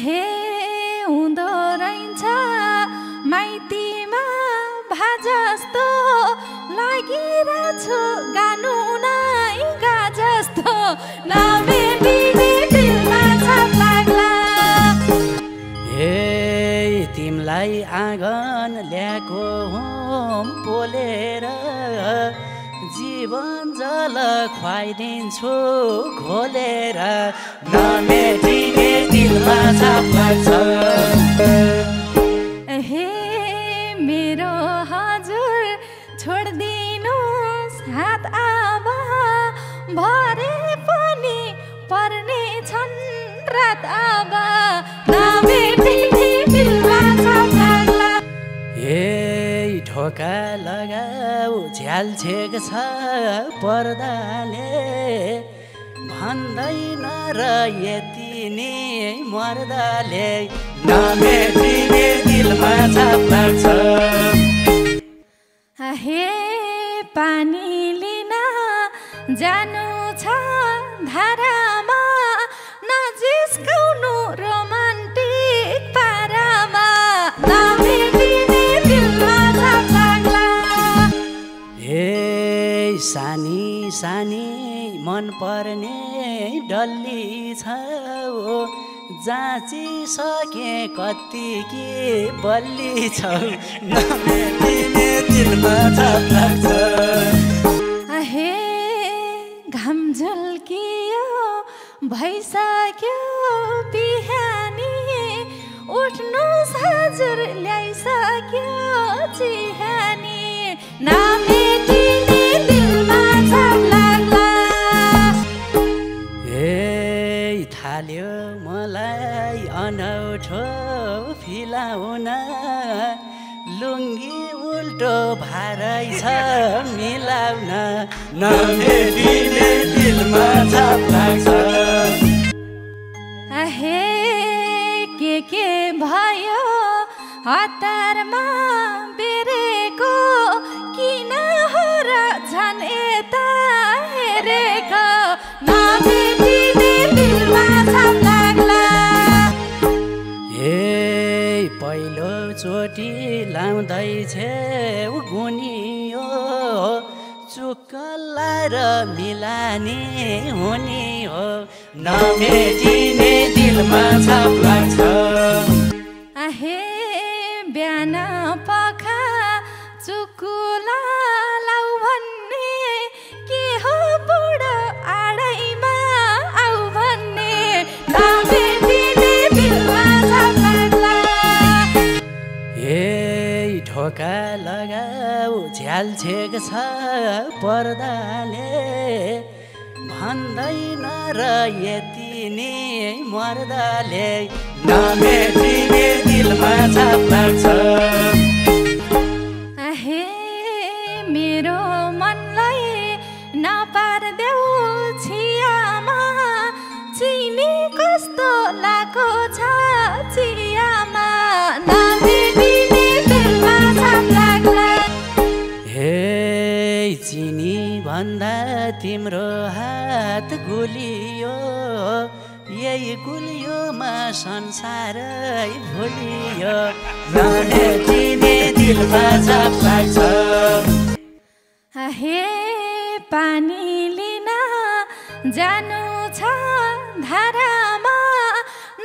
हे हुँदो रहन्छ माइतीमा भाजस्तो लागिरहेछु गानु नै गा जस्तो नभेटिने दिलमा छाप लाग्ला। हे तिमलाई आँगन ल्याएको हुँ पोलेर जीवन जल खुवाइदिन्छु घोलेर नमेटिने दिलमा छाप लाग्छ। हे मेरो हजुर छोडिदिनुहोस् हात अब भरे पनि पर्ने छन् रात अब नमेटिने दिलमा छाप लाग्ला। हे ढोका लगाऊ झ्याल्छेक छ पर्दाले भन्दैन र यति नै मर्दाले नमेटिने दिलमा छाप लाग्छ। हे पानी लिन जानु छ धारामा नजिस्काउनु रोमान्टिक पारामा नभेटिने दिलमा छाप लाग्ला। हे सानी सानी मन पर्ने डल्ली छ जाँचिसके कति के बल्ली छ नमेटिने दिलमा छाप लाग्छ। हे घाम झल्कियो भइसक्यो बिहानी उठ्नुहोस् हजुर ल्याइसक्यो चिहानी नमेटिने दिलमा छाप लाग्ला। हे थाल्यो मलाई अनौठो फिलाउन लुङ्गी उल्टो भारै छ मिलाउन नमेटिने दिलमा छाप लाग्छ। हे के भयो हतारमा बेरेको किन हो र झन् यता हेरेको नभेटिने दिलमा छाप लाग्ला। हे पहिलो चोटि लाउँदैछे गुनियो चुक्क लाएर मिलानी हुने हो नमेटिने दिलमा छाप लाग्छ। हे बिहान पखा चुकुला लाउ भन्ने के हो बुढो आडैमा आउ भन्ने नभेटिने दिलमा छाप लाग्ला। हे ढोका लगाऊ झ्याल्छेक छ पर्दाले भन्दैन र यति नै मर्दाले नमेटिने दिलमा छाप लाग्छ। हे मेरो मनलाई नपार्देऊ छियामा चिनी कस्तो लाको छ चियामा नभेटिने दिलमा छाप लाग्ला। हे चिनी भन्दा तिम्रो हात गुलियो यही गुलियोमा संसारै भुलियो नभेटिने दिलमा छाप लाग्छ। हे पानी लिन जानु छ धारामा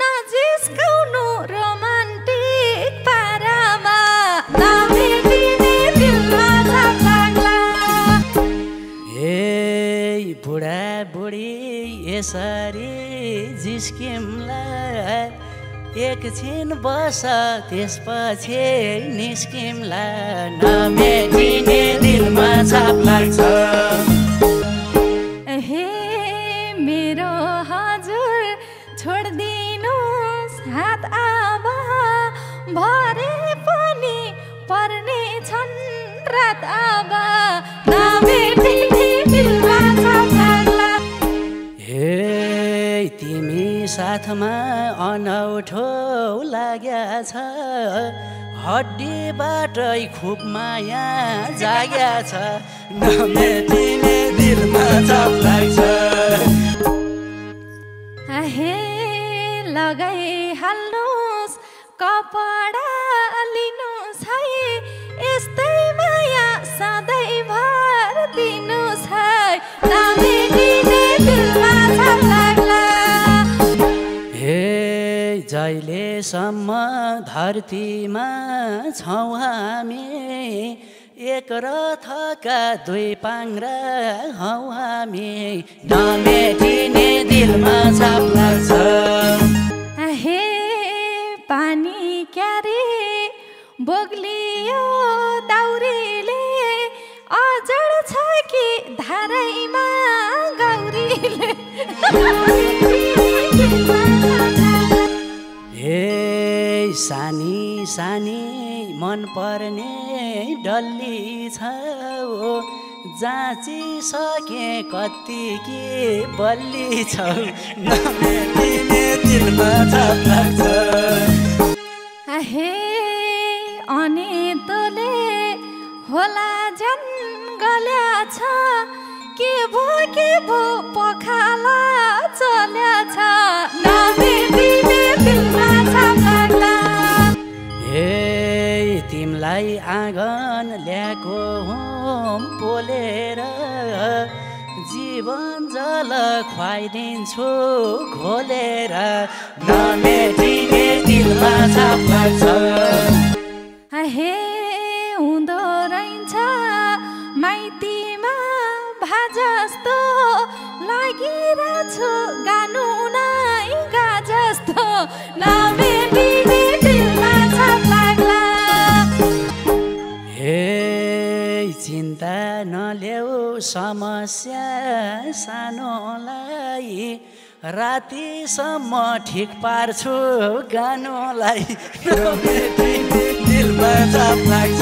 नजिस्काउनु रोमान्टिक पारामा नभेटिने दिलमा छाप लाग्ला। हे बुढा बुढी यसरी जिस्किमला एकछिन बस त्यसपछि निस्किमला नमेटिने दिलमा छाप लाग्छ। हे मेरो हजुर छोडिदिनुहोस् हात अब भरे पनि पर्ने छन् रात अब नभेटिने दिलमा छाप लाग्ला। हे तिमी साथमा अनौठो लाग्या छ हड्डीबाटै खुब माया जाग्या छ नमेटिने दिलमा छाप लाग्छ। हे लगाइहाल्नुहोस् कपडा लिनुहोस् है यस्तै माया सधैँभर दिनुहोस् है नमेटिने दिलमा छाप लाग्ला हे जहिलेसम्म धरतीमा छौँ हामी एक रथका दुई पाङ्ग्रा हौ हामी नमेटिने दिलमा छाप लाग्छ हे पानी क्यारे बोग्लियो दाउरीले अजड छ कि धारैमा गौरीले हे सानी सानी मन पर्ने डल्ली छ जाँचिसके कति के बल्ली छौ नमेटिने दिलमा छाप लाग्छ हे अनि तोले होला झन् गल्या छ के भो पखाला चल्या छ नमेटिने दिलमा छाप लाग्ला हे तिमलाई आँगन ल्याएको हुँ पोलेर जीवन जल खुवाइदिन्छु घोलेर नमेटिने दिलमा छाप लाग्छ हे हुँदो रहन्छ माइतीमा भाजस्तो लागिरहेछु गानु नै गाजस्तो नमेटिने दिलमा छाप लाग्ला हे चिन्ता नल्याऊ समस्या सानोलाई रातिसम्म ठिक पार्छु गानुलाई नमेटिने दिलमा छाप लाग्छ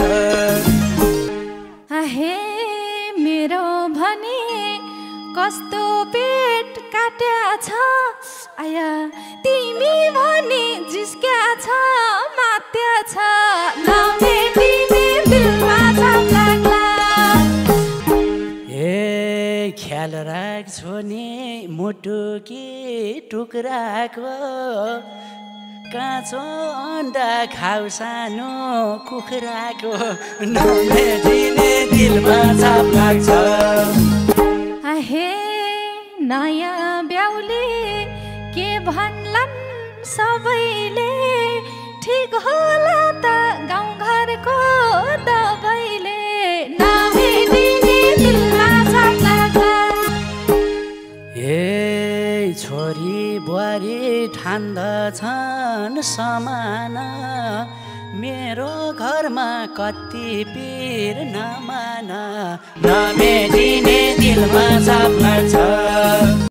हे मेरो भने कस्तो पेट काट्या छ आया तिमी भने जिस्क्या छ मात्या छ नमेटिने दिलमा छाप लाग्ला हे ख्याल राख्छु नि मुटुकी टुक्राको काँचो अन्डा खाउ सानो कुखुराको नमेटिने दिलमा छाप लाग्छ हे नयाँ ब्याउले के भन्लान् सबैले ठिक होला त गाउँघरको दबाईले नमेटिने दिलमा छाप लाग्ला हे छोरी बुहारी ठान्दछन् समान मेरो घरमा कति पीर नमान नमेटिने दिलमा छाप लाग्छ